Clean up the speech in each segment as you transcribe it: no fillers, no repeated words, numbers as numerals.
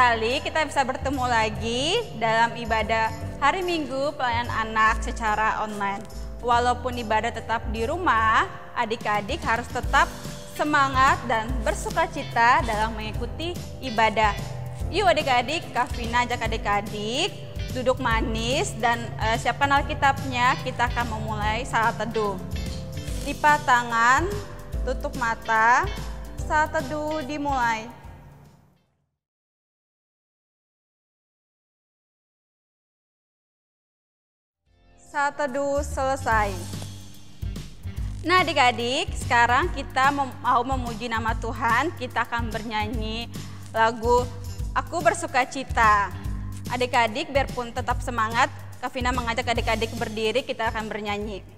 sekali kita bisa bertemu lagi dalam ibadah hari Minggu pelayanan anak secara online. Walaupun ibadah tetap di rumah, adik-adik harus tetap semangat dan bersukacita dalam mengikuti ibadah. Yuk adik-adik, Kak Vina ajak adik-adik duduk manis dan siapkan Alkitabnya. Kita akan memulai saat teduh. Lipat tangan, tutup mata, saat teduh dimulai. Saat teduh selesai. Nah adik-adik, sekarang kita mau memuji nama Tuhan. Kita akan bernyanyi lagu Aku Bersukacita. Adik-adik biarpun tetap semangat, Kak Vina mengajak adik-adik berdiri, kita akan bernyanyi.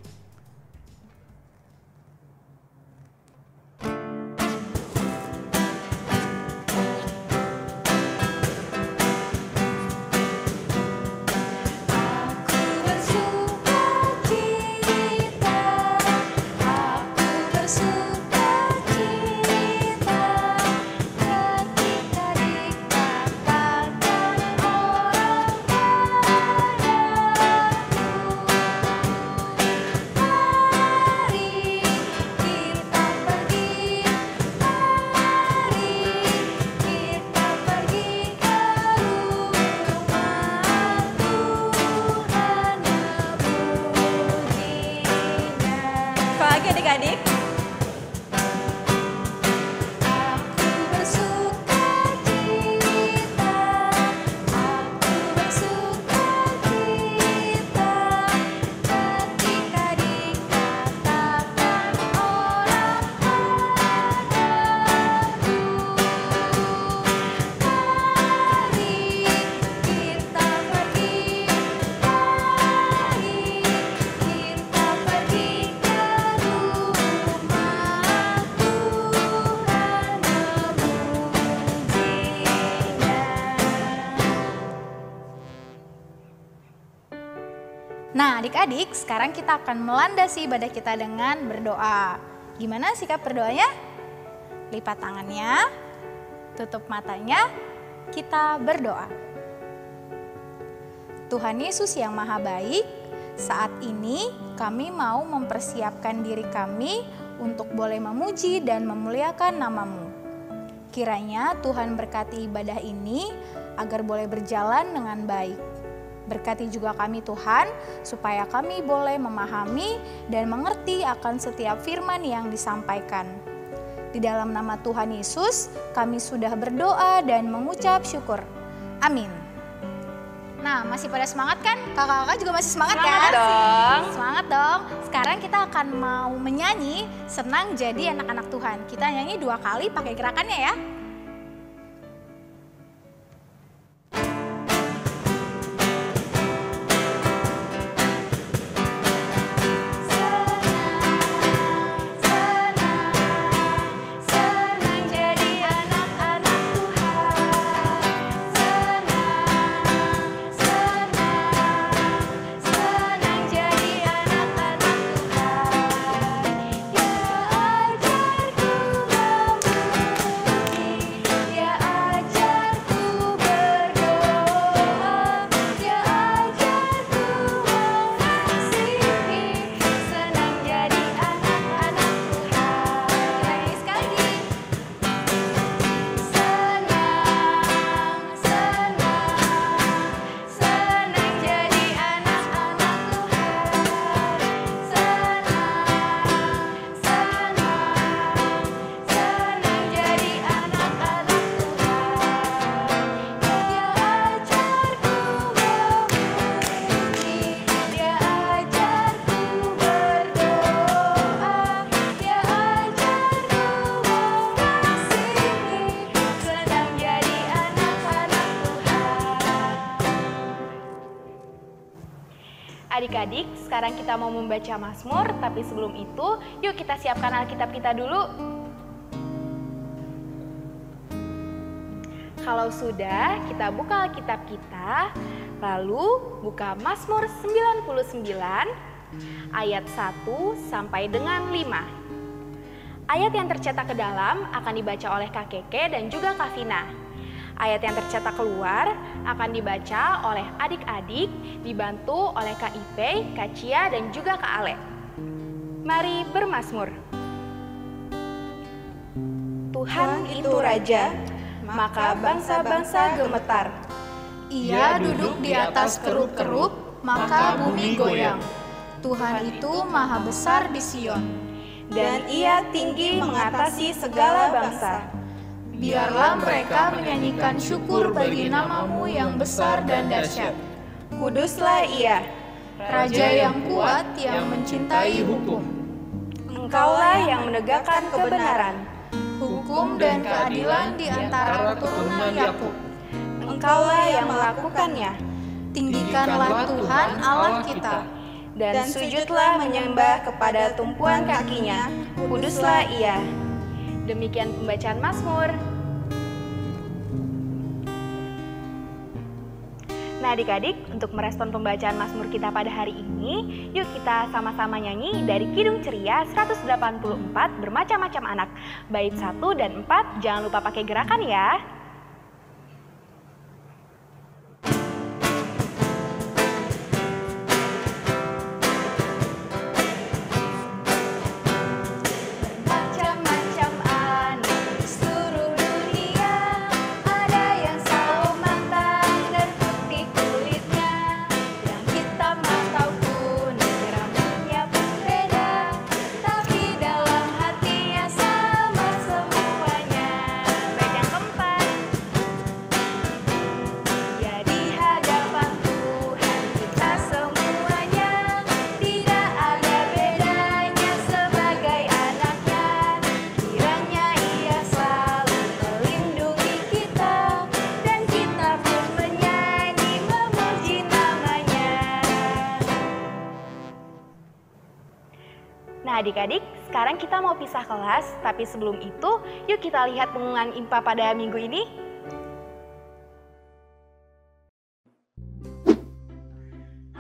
Nah adik-adik, sekarang kita akan melandasi ibadah kita dengan berdoa. Gimana sikap berdoanya? Lipat tangannya, tutup matanya, kita berdoa. Tuhan Yesus yang Maha Baik, saat ini kami mau mempersiapkan diri kami untuk boleh memuji dan memuliakan nama-Mu. Kiranya Tuhan berkati ibadah ini agar boleh berjalan dengan baik. Berkati juga kami Tuhan, supaya kami boleh memahami dan mengerti akan setiap firman yang disampaikan. Di dalam nama Tuhan Yesus, kami sudah berdoa dan mengucap syukur. Amin. Nah, masih pada semangat kan? Kakak-kakak juga masih semangat kan? Semangat dong. Semangat dong. Sekarang kita akan mau menyanyi Senang Jadi Anak-anak Tuhan. Kita nyanyi 2 kali pakai gerakannya ya. Adik-adik, sekarang kita mau membaca Mazmur, tapi sebelum itu, yuk kita siapkan Alkitab kita dulu. Kalau sudah, kita buka Alkitab kita, lalu buka Mazmur 99, ayat 1 sampai dengan 5. Ayat yang tercetak ke dalam akan dibaca oleh Kak Keke dan juga Kak Vina. Ayat yang tercetak keluar akan dibaca oleh adik-adik, dibantu oleh Kak Ipe, Kak Cia, dan juga Kak Ale. Mari bermazmur. Tuhan itu Raja, maka bangsa-bangsa gemetar. Ia duduk di atas kerub-kerub, maka bumi goyang. Tuhan itu maha besar di Sion, Dan Ia tinggi mengatasi segala bangsa. biarlah mereka menyanyikan syukur bagi nama-Mu yang besar dan dahsyat. Kuduslah Ia, Raja yang kuat yang mencintai hukum. Engkaulah yang menegakkan kebenaran. Hukum dan keadilan di antara keturunan Yakub. Engkaulah yang melakukannya. Tinggikanlah Tuhan Allah kita. Dan sujudlah menyembah kepada tumpuan kakinya. Kuduslah Ia. Demikian pembacaan Mazmur. Nah adik-adik, untuk merespon pembacaan Mazmur kita pada hari ini, yuk kita sama-sama nyanyi dari Kidung Ceria 184 bermacam-macam anak. Bait 1 dan 4, jangan lupa pakai gerakan ya. Macam-macam anak di seluruh dunia, ada yang sawo matang dan putih kulitnya, yang hitam atau kuning rambutnya pun beda, tapi dalam hatinya sama semuanya. Bait yang keempat, ya di hadapan Tuhan kita semuanya tidak ada bedanya sebagai anaknya. Kiranya Ia selalu melindungi kita, dan kita pun menyanyi memuji namanya. Nah adik-adik, sekarang kita mau pisah kelas, tapi sebelum itu yuk kita lihat pengumuman IMPA pada minggu ini.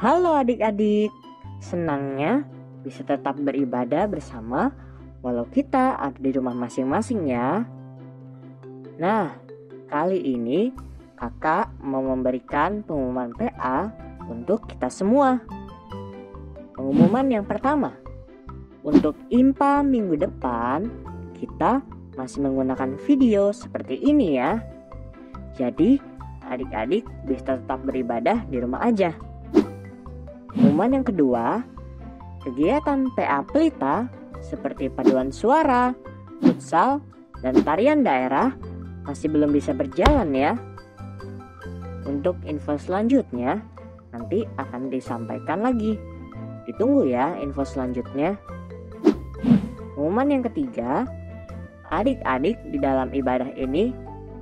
Halo adik-adik, senangnya bisa tetap beribadah bersama walau kita ada di rumah masing-masing ya. Nah, kali ini kakak mau memberikan pengumuman PA untuk kita semua. Pengumuman yang pertama, untuk IMPA minggu depan kita masih menggunakan video seperti ini ya. Jadi adik-adik bisa tetap beribadah di rumah aja. Pengumuman yang kedua, kegiatan PA Pelita seperti paduan suara, futsal, dan tarian daerah masih belum bisa berjalan ya. Untuk info selanjutnya nanti akan disampaikan lagi. Ditunggu ya info selanjutnya. Pengumuman yang ketiga, adik-adik di dalam ibadah ini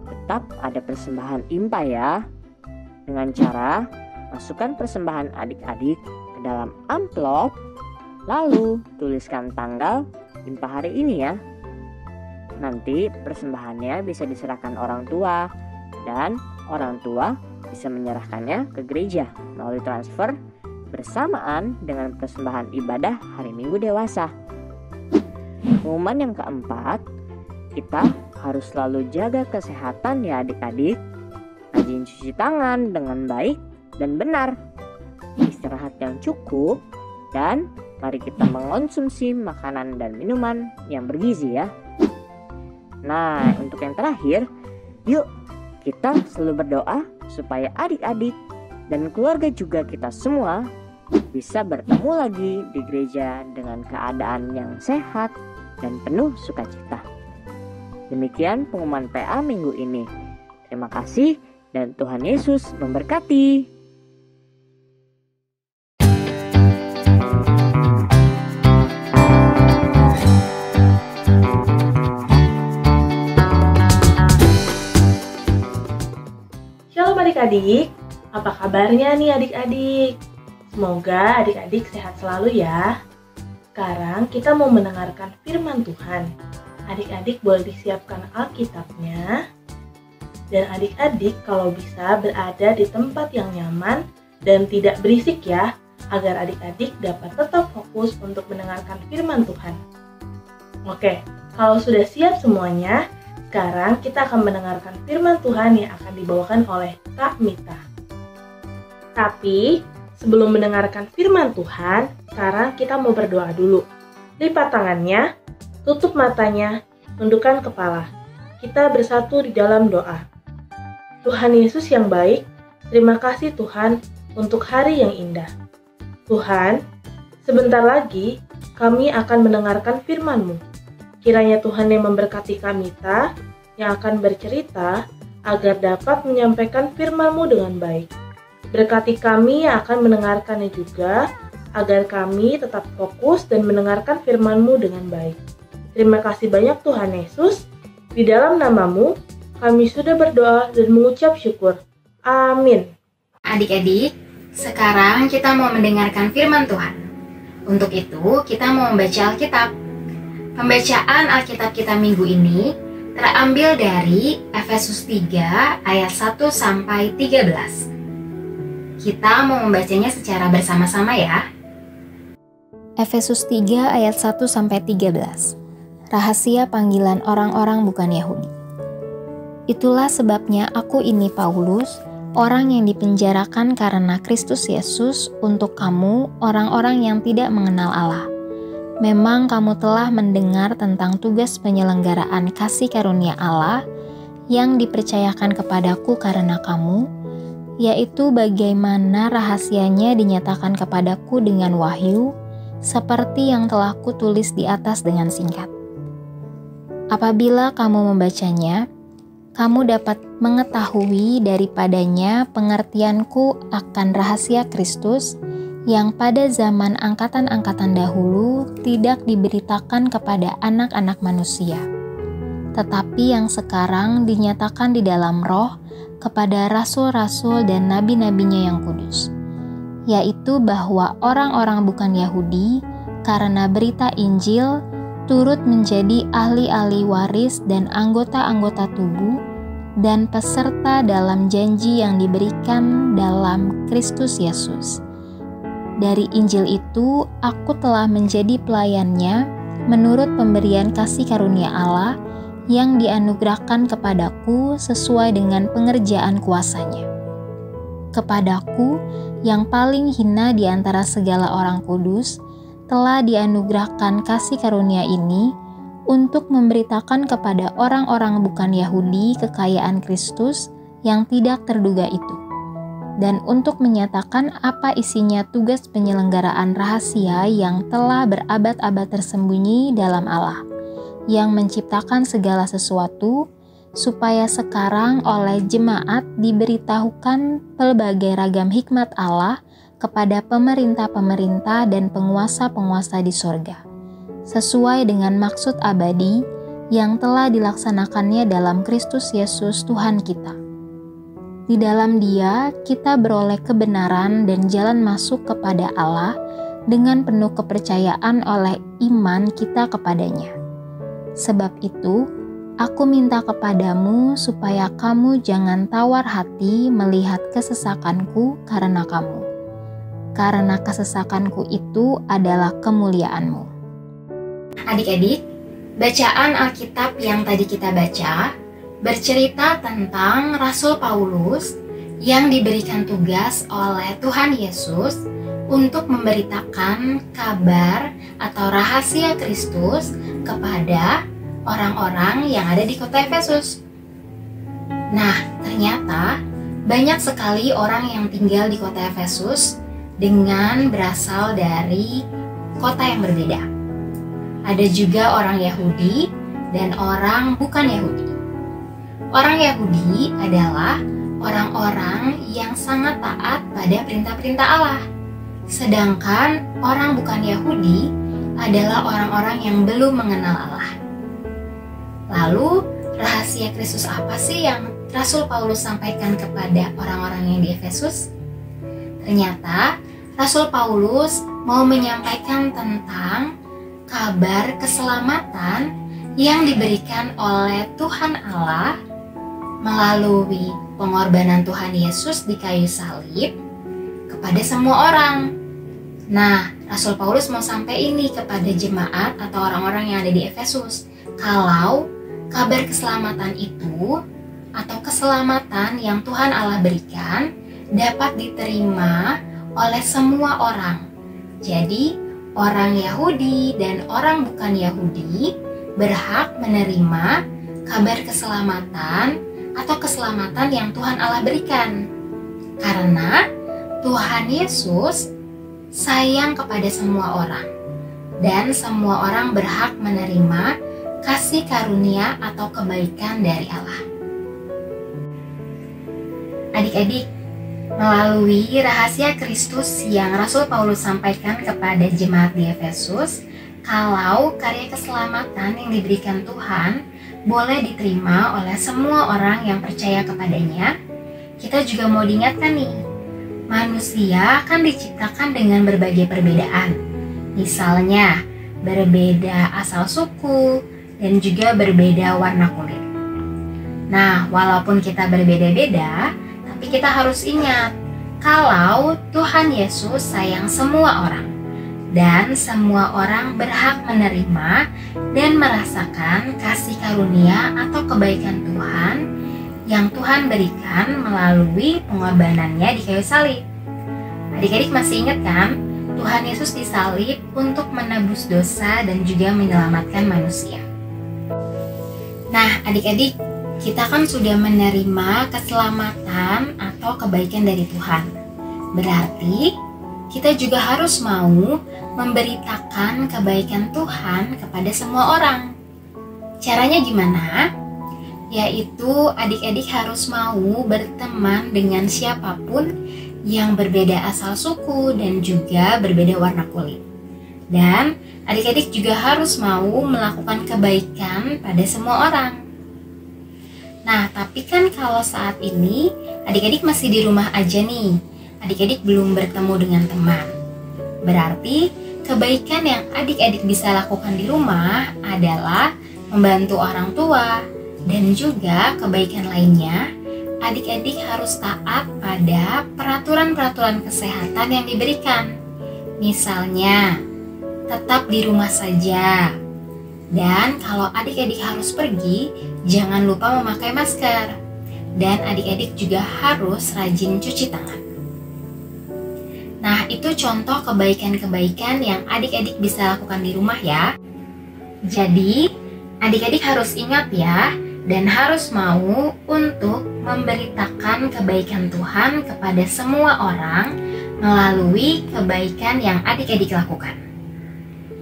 tetap ada persembahan IMPA ya. Dengan cara masukkan persembahan adik-adik ke dalam amplop, lalu tuliskan tanggal IMPA hari ini ya. Nanti persembahannya bisa diserahkan orang tua, dan orang tua bisa menyerahkannya ke gereja melalui transfer bersamaan dengan persembahan ibadah hari Minggu dewasa. Pengumuman yang keempat, kita harus selalu jaga kesehatan ya adik-adik. Rajin cuci tangan dengan baik dan benar, istirahat yang cukup, dan mari kita mengonsumsi makanan dan minuman yang bergizi ya. Nah, untuk yang terakhir, yuk kita selalu berdoa supaya adik-adik dan keluarga juga kita semua bisa bertemu lagi di gereja dengan keadaan yang sehat dan penuh sukacita. Demikian pengumuman PA minggu ini. Terima kasih dan Tuhan Yesus memberkati. Shalom adik-adik, apa kabarnya nih adik-adik? Semoga adik-adik sehat selalu ya. Sekarang kita mau mendengarkan firman Tuhan. Adik-adik boleh disiapkan Alkitabnya. Dan adik-adik kalau bisa berada di tempat yang nyaman dan tidak berisik ya, agar adik-adik dapat tetap fokus untuk mendengarkan firman Tuhan. Oke, kalau sudah siap semuanya, Sekarang kita akan mendengarkan firman Tuhan yang akan dibawakan oleh Kak Mita. Tapi sebelum mendengarkan firman Tuhan, sekarang kita mau berdoa dulu. Lipat tangannya, tutup matanya, tundukkan kepala. Kita bersatu di dalam doa. Tuhan Yesus yang baik, terima kasih Tuhan untuk hari yang indah. Tuhan, sebentar lagi kami akan mendengarkan firman-Mu. Kiranya Tuhan yang memberkati Kak Mita yang akan bercerita agar dapat menyampaikan firman-Mu dengan baik. Berkati kami yang akan mendengarkannya juga, agar kami tetap fokus dan mendengarkan firman-Mu dengan baik. Terima kasih banyak Tuhan Yesus. Di dalam nama-Mu, kami sudah berdoa dan mengucap syukur. Amin. Adik-adik, sekarang kita mau mendengarkan firman Tuhan. Untuk itu, kita mau membaca Alkitab. Pembacaan Alkitab kita minggu ini terambil dari Efesus 3 ayat 1 sampai 13. Kita mau membacanya secara bersama-sama ya. Efesus 3 ayat 1 sampai 13. Rahasia panggilan orang-orang bukan Yahudi. Itulah sebabnya aku ini Paulus, orang yang dipenjarakan karena Kristus Yesus untuk kamu, orang-orang yang tidak mengenal Allah. Memang kamu telah mendengar tentang tugas penyelenggaraan kasih karunia Allah yang dipercayakan kepadaku karena kamu, yaitu bagaimana rahasianya dinyatakan kepadaku dengan wahyu, seperti yang telah kutulis di atas dengan singkat. Apabila kamu membacanya, kamu dapat mengetahui daripadanya pengertianku akan rahasia Kristus yang pada zaman angkatan-angkatan dahulu tidak diberitakan kepada anak-anak manusia, tetapi yang sekarang dinyatakan di dalam Roh kepada rasul-rasul dan nabi-nabinya yang kudus, yaitu bahwa orang-orang bukan Yahudi karena berita Injil turut menjadi ahli-ahli waris dan anggota-anggota tubuh dan peserta dalam janji yang diberikan dalam Kristus Yesus. Dari Injil itu, aku telah menjadi pelayannya menurut pemberian kasih karunia Allah yang dianugerahkan kepadaku sesuai dengan pengerjaan kuasanya. Kepadaku, yang paling hina di antara segala orang kudus, telah dianugerahkan kasih karunia ini untuk memberitakan kepada orang-orang bukan Yahudi kekayaan Kristus yang tidak terduga itu, dan untuk menyatakan apa isinya tugas penyelenggaraan rahasia yang telah berabad-abad tersembunyi dalam Allah, yang menciptakan segala sesuatu, supaya sekarang oleh jemaat diberitahukan pelbagai ragam hikmat Allah kepada pemerintah-pemerintah dan penguasa-penguasa di sorga, sesuai dengan maksud abadi yang telah dilaksanakannya dalam Kristus Yesus Tuhan kita. Di dalam Dia, kita beroleh kebenaran dan jalan masuk kepada Allah dengan penuh kepercayaan oleh iman kita kepadanya. Sebab itu, aku minta kepadamu supaya kamu jangan tawar hati melihat kesesakanku karena kamu. Karena kesesakanku itu adalah kemuliaanmu. Adik-adik, bacaan Alkitab yang tadi kita baca bercerita tentang Rasul Paulus yang diberikan tugas oleh Tuhan Yesus untuk memberitakan kabar atau rahasia Kristus kepada orang-orang yang ada di kota Efesus. Nah, ternyata banyak sekali orang yang tinggal di kota Efesus dengan berasal dari kota yang berbeda. Ada juga orang Yahudi dan orang bukan Yahudi. Orang Yahudi adalah orang-orang yang sangat taat pada perintah-perintah Allah. Sedangkan orang bukan Yahudi adalah orang-orang yang belum mengenal Allah. Lalu, rahasia Kristus apa sih yang Rasul Paulus sampaikan kepada orang-orang yang di Efesus? Ternyata, Rasul Paulus mau menyampaikan tentang kabar keselamatan yang diberikan oleh Tuhan Allah melalui pengorbanan Tuhan Yesus di kayu salib kepada semua orang. Nah, Rasul Paulus mau sampai ini kepada jemaat atau orang-orang yang ada di Efesus. Kalau kabar keselamatan itu atau keselamatan yang Tuhan Allah berikan dapat diterima oleh semua orang. Jadi, orang Yahudi dan orang bukan Yahudi berhak menerima kabar keselamatan atau keselamatan yang Tuhan Allah berikan. Karena Tuhan Yesus sayang kepada semua orang dan semua orang berhak menerima kasih karunia atau kebaikan dari Allah. Adik-adik, melalui rahasia Kristus yang Rasul Paulus sampaikan kepada jemaat di Efesus, kalau karya keselamatan yang diberikan Tuhan boleh diterima oleh semua orang yang percaya kepadanya, kita juga mau diingatkan nih, manusia kan diciptakan dengan berbagai perbedaan. Misalnya, berbeda asal suku dan juga berbeda warna kulit. Nah, walaupun kita berbeda-beda, tapi kita harus ingat kalau Tuhan Yesus sayang semua orang dan semua orang berhak menerima dan merasakan kasih karunia atau kebaikan Tuhan yang Tuhan berikan melalui pengorbanannya di kayu salib. Adik-adik masih ingat kan? Tuhan Yesus disalib untuk menebus dosa dan juga menyelamatkan manusia. Nah, adik-adik, kita kan sudah menerima keselamatan atau kebaikan dari Tuhan. Berarti kita juga harus mau memberitakan kebaikan Tuhan kepada semua orang. Caranya gimana? Yaitu adik-adik harus mau berteman dengan siapapun yang berbeda asal suku dan juga berbeda warna kulit. Dan adik-adik juga harus mau melakukan kebaikan pada semua orang. Nah, tapi kan kalau saat ini adik-adik masih di rumah aja nih. Adik-adik belum bertemu dengan teman. Berarti kebaikan yang adik-adik bisa lakukan di rumah adalah membantu orang tua dan juga kebaikan lainnya. Adik-adik harus taat pada peraturan-peraturan kesehatan yang diberikan. Misalnya, tetap di rumah saja. Dan kalau adik-adik harus pergi, jangan lupa memakai masker. Dan adik-adik juga harus rajin cuci tangan. Nah, itu contoh kebaikan-kebaikan yang adik-adik bisa lakukan di rumah ya. Jadi, adik-adik harus ingat ya, dan harus mau untuk memberitakan kebaikan Tuhan kepada semua orang melalui kebaikan yang adik-adik lakukan.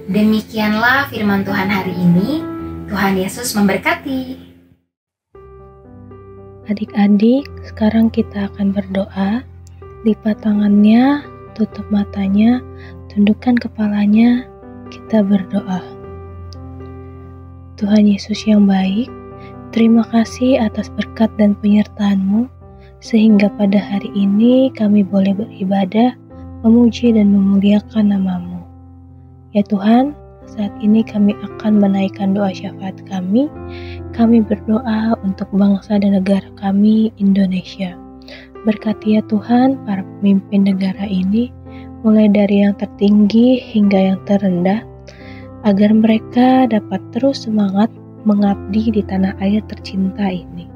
Demikianlah firman Tuhan hari ini. Tuhan Yesus memberkati. Adik-adik, sekarang kita akan berdoa. Lipat tangannya, tutup matanya, tundukkan kepalanya, kita berdoa. Tuhan Yesus yang baik, terima kasih atas berkat dan penyertaan-Mu, sehingga pada hari ini kami boleh beribadah, memuji dan memuliakan nama-Mu. Ya Tuhan, saat ini kami akan menaikkan doa syafaat kami. Kami berdoa untuk bangsa dan negara kami, Indonesia. Berkati ya Tuhan para pemimpin negara ini, mulai dari yang tertinggi hingga yang terendah, agar mereka dapat terus semangat mengabdi di tanah air tercinta ini.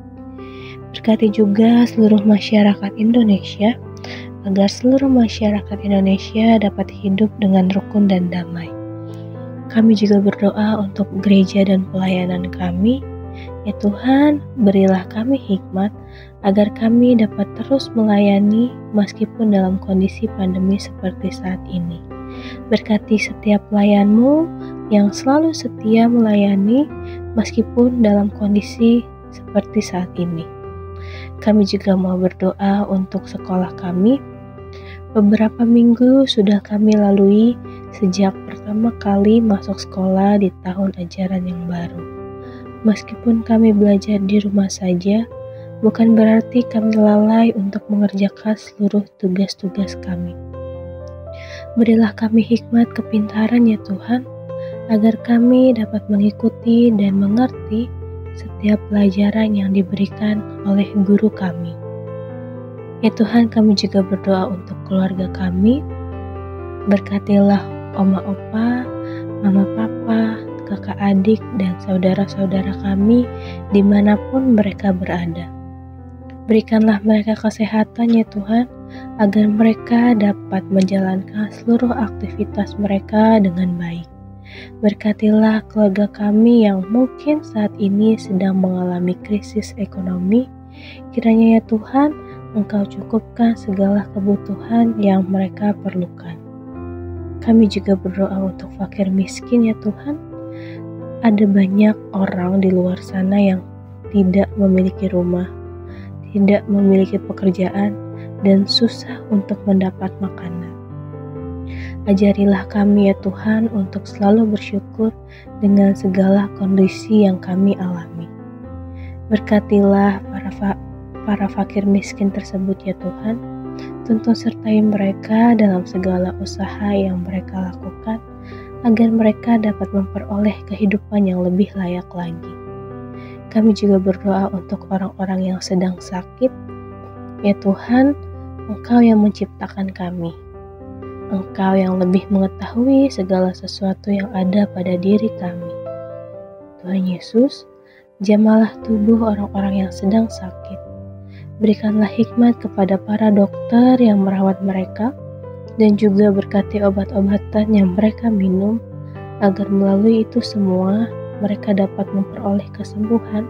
Berkati juga seluruh masyarakat Indonesia, agar seluruh masyarakat Indonesia dapat hidup dengan rukun dan damai. Kami juga berdoa untuk gereja dan pelayanan kami. Ya Tuhan, berilah kami hikmat agar kami dapat terus melayani meskipun dalam kondisi pandemi seperti saat ini. Berkati setiap pelayan-Mu yang selalu setia melayani meskipun dalam kondisi seperti saat ini. Kami juga mau berdoa untuk sekolah kami. Beberapa minggu sudah kami lalui sejak pertama kali masuk sekolah di tahun ajaran yang baru. Meskipun kami belajar di rumah saja, bukan berarti kami lalai untuk mengerjakan seluruh tugas-tugas kami. Berilah kami hikmat kepintaran ya Tuhan, agar kami dapat mengikuti dan mengerti setiap pelajaran yang diberikan oleh guru kami. Ya Tuhan, kami juga berdoa untuk keluarga kami. Berkatilah oma opa, mama papa, kakak adik dan saudara-saudara kami dimanapun mereka berada. Berikanlah mereka kesehatan ya Tuhan, agar mereka dapat menjalankan seluruh aktivitas mereka dengan baik. Berkatilah keluarga kami yang mungkin saat ini sedang mengalami krisis ekonomi. Kiranya ya Tuhan, Engkau cukupkan segala kebutuhan yang mereka perlukan. Kami juga berdoa untuk fakir miskin ya Tuhan. Ada banyak orang di luar sana yang tidak memiliki rumah, tidak memiliki pekerjaan, dan susah untuk mendapat makanan. Ajarilah kami ya Tuhan untuk selalu bersyukur dengan segala kondisi yang kami alami. Berkatilah para fakir miskin tersebut ya Tuhan. Tuntun sertai mereka dalam segala usaha yang mereka lakukan, agar mereka dapat memperoleh kehidupan yang lebih layak lagi. Kami juga berdoa untuk orang-orang yang sedang sakit. Ya Tuhan, Engkau yang menciptakan kami. Engkau yang lebih mengetahui segala sesuatu yang ada pada diri kami. Tuhan Yesus, jamahlah tubuh orang-orang yang sedang sakit. Berikanlah hikmat kepada para dokter yang merawat mereka, dan juga berkati obat-obatan yang mereka minum, agar melalui itu semua mereka dapat memperoleh kesembuhan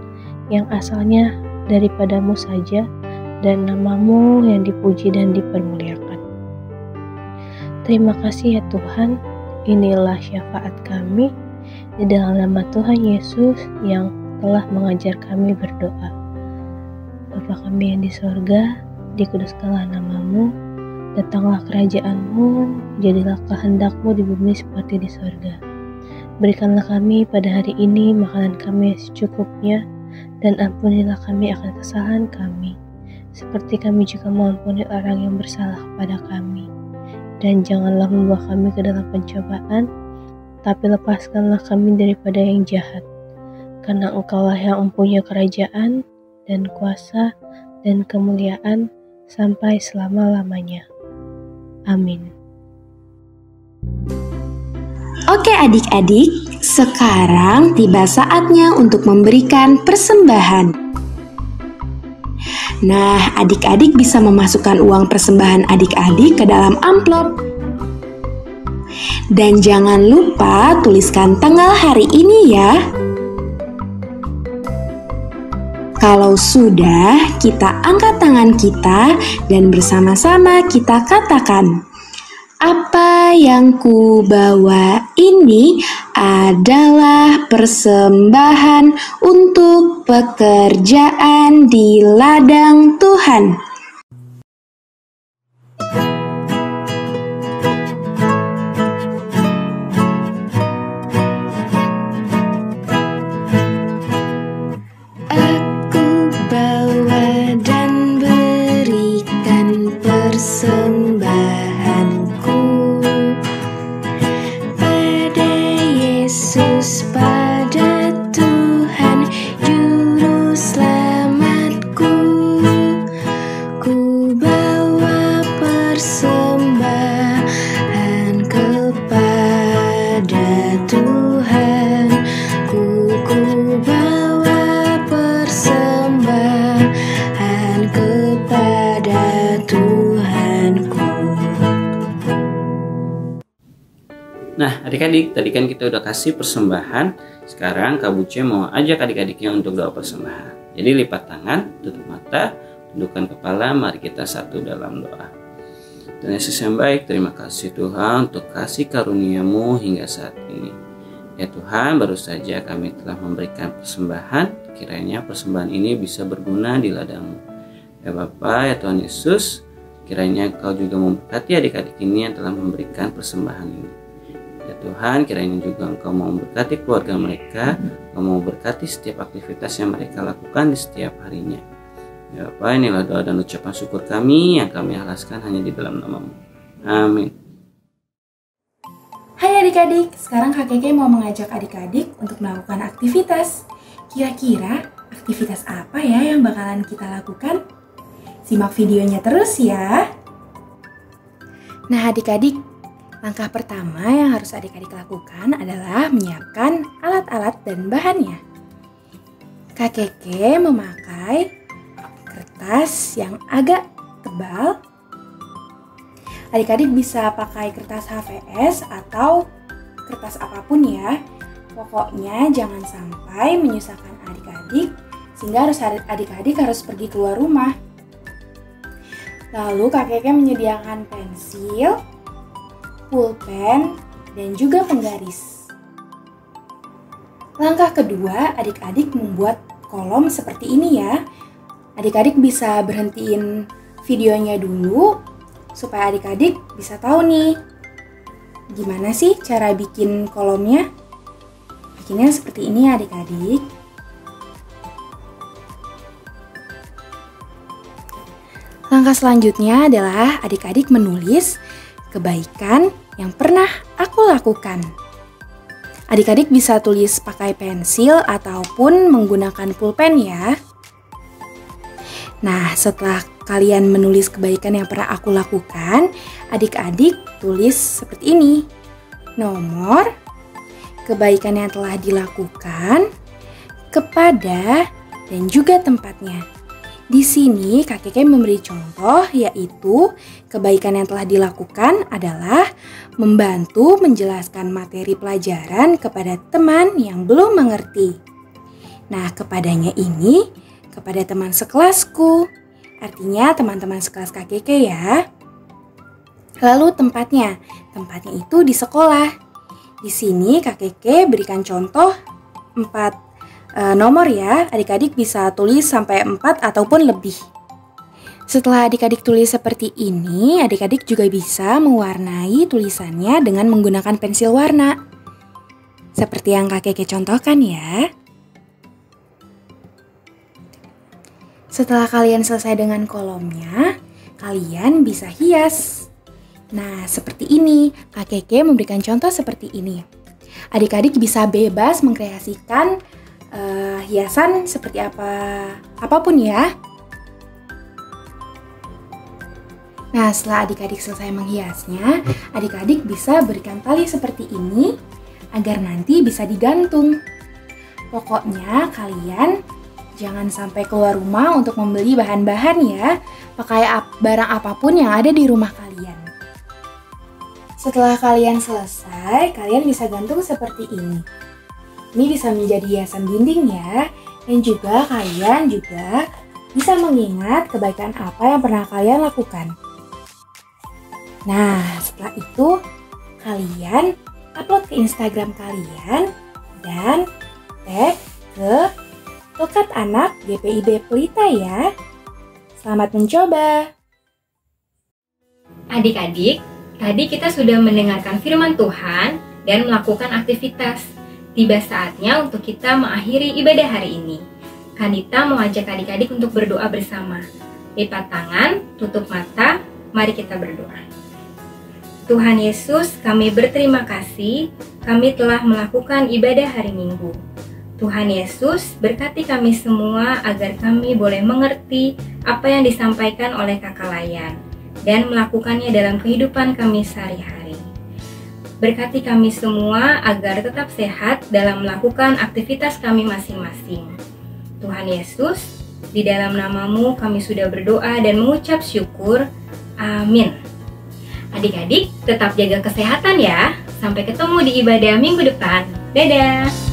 yang asalnya daripadamu saja, dan nama-Mu yang dipuji dan dipermuliakan. Terima kasih ya Tuhan, inilah syafaat kami, di dalam nama Tuhan Yesus yang telah mengajar kami berdoa. Bapa kami yang di sorga, dikuduskanlah nama-Mu, datanglah kerajaan-Mu, jadilah kehendak-Mu di bumi seperti di sorga. Berikanlah kami pada hari ini makanan kami yang secukupnya, dan ampunilah kami akan kesalahan kami, seperti kami juga mengampuni orang yang bersalah kepada kami. Dan janganlah membawa kami ke dalam pencobaan, tapi lepaskanlah kami daripada yang jahat, karena Engkaulah yang mempunyai kerajaan, dan kuasa, dan kemuliaan sampai selama-lamanya. Amin. Oke adik-adik, sekarang tiba saatnya untuk memberikan persembahan. Nah, adik-adik bisa memasukkan uang persembahan adik-adik ke dalam amplop. Dan jangan lupa tuliskan tanggal hari ini ya. Kalau sudah, kita angkat tangan kita dan bersama-sama kita katakan, apa yang ku bawa ini adalah persembahan untuk pekerjaan di ladang Tuhan. Nah, adik-adik, tadi kan kita udah kasih persembahan. Sekarang Kak Buce mau ajak adik-adiknya untuk doa persembahan. Jadi lipat tangan, tutup mata, tundukkan kepala, mari kita satu dalam doa. Tuhan Yesus yang baik, terima kasih Tuhan untuk kasih karunia-Mu hingga saat ini. Ya Tuhan, baru saja kami telah memberikan persembahan, kiranya persembahan ini bisa berguna di ladang-Mu. Ya Bapa, ya Tuhan Yesus, kiranya Engkau juga memberkati adik-adik ini yang telah memberikan persembahan ini. Ya Tuhan, kiranya juga Engkau mau memberkati keluarga mereka, Engkau mau memberkati setiap aktivitas yang mereka lakukan di setiap harinya. Ya Bapa, inilah doa dan ucapan syukur kami yang kami alaskan hanya di dalam nama-Mu. Amin. Hai adik-adik, sekarang Kak Keke mau mengajak adik-adik untuk melakukan aktivitas. Kira-kira aktivitas apa ya yang bakalan kita lakukan? Simak videonya terus ya. Nah adik-adik, Langkah pertama yang harus adik-adik lakukan adalah menyiapkan alat-alat dan bahannya. Kak Keke memakai kertas yang agak tebal. Adik-adik bisa pakai kertas HVS atau kertas apapun ya. Pokoknya jangan sampai menyusahkan adik-adik sehingga adik-adik harus pergi keluar rumah. Lalu Kak Keke menyediakan pensil, pulpen, dan juga penggaris. Langkah kedua, adik-adik membuat kolom seperti ini ya. Adik-adik bisa berhentiin videonya dulu supaya adik-adik bisa tahu nih gimana sih cara bikin kolomnya. Bikinnya seperti ini ya adik-adik. Langkah selanjutnya adalah adik-adik menulis kebaikan yang pernah aku lakukan. Adik-adik bisa tulis pakai pensil ataupun menggunakan pulpen ya. Nah, setelah kalian menulis kebaikan yang pernah aku lakukan, adik-adik tulis seperti ini. Nomor, kebaikan yang telah dilakukan, kepada, dan juga tempatnya. Di sini Kak Keke memberi contoh, yaitu kebaikan yang telah dilakukan adalah membantu menjelaskan materi pelajaran kepada teman yang belum mengerti. Nah, kepadanya ini kepada teman sekelasku, artinya teman-teman sekelas Kak Keke ya. Lalu tempatnya itu di sekolah. Di sini Kak Keke berikan contoh 4 nomor ya, adik-adik bisa tulis sampai 4 ataupun lebih. Setelah adik-adik tulis seperti ini, adik-adik juga bisa mewarnai tulisannya dengan menggunakan pensil warna. Seperti yang Kak Keke contohkan ya. Setelah kalian selesai dengan kolomnya, kalian bisa hias. Nah, seperti ini, Kak Keke memberikan contoh seperti ini. Adik-adik bisa bebas mengkreasikan hiasan seperti apapun ya. Nah, setelah adik-adik selesai menghiasnya, adik-adik bisa berikan tali seperti ini agar nanti bisa digantung. Pokoknya kalian jangan sampai keluar rumah untuk membeli bahan-bahan ya. Pakai barang apapun yang ada di rumah kalian. Setelah kalian selesai, kalian bisa gantung seperti ini. Ini bisa menjadi hiasan dinding ya. Dan juga kalian juga bisa mengingat kebaikan apa yang pernah kalian lakukan. Nah, setelah itu kalian upload ke Instagram kalian dan tag ke Tokat Anak GPIB Pelita ya. Selamat mencoba. Adik-adik, tadi kita sudah mendengarkan firman Tuhan dan melakukan aktivitas. Tiba saatnya untuk kita mengakhiri ibadah hari ini. Kanita mau ajak adik-adik untuk berdoa bersama. Lipat tangan, tutup mata, mari kita berdoa. Tuhan Yesus, kami berterima kasih, kami telah melakukan ibadah hari Minggu. Tuhan Yesus, berkati kami semua agar kami boleh mengerti apa yang disampaikan oleh Kakak Layan dan melakukannya dalam kehidupan kami sehari-hari. Berkati kami semua agar tetap sehat dalam melakukan aktivitas kami masing-masing. Tuhan Yesus, di dalam nama-Mu kami sudah berdoa dan mengucap syukur. Amin. Adik-adik tetap jaga kesehatan ya. Sampai ketemu di ibadah minggu depan. Dadah!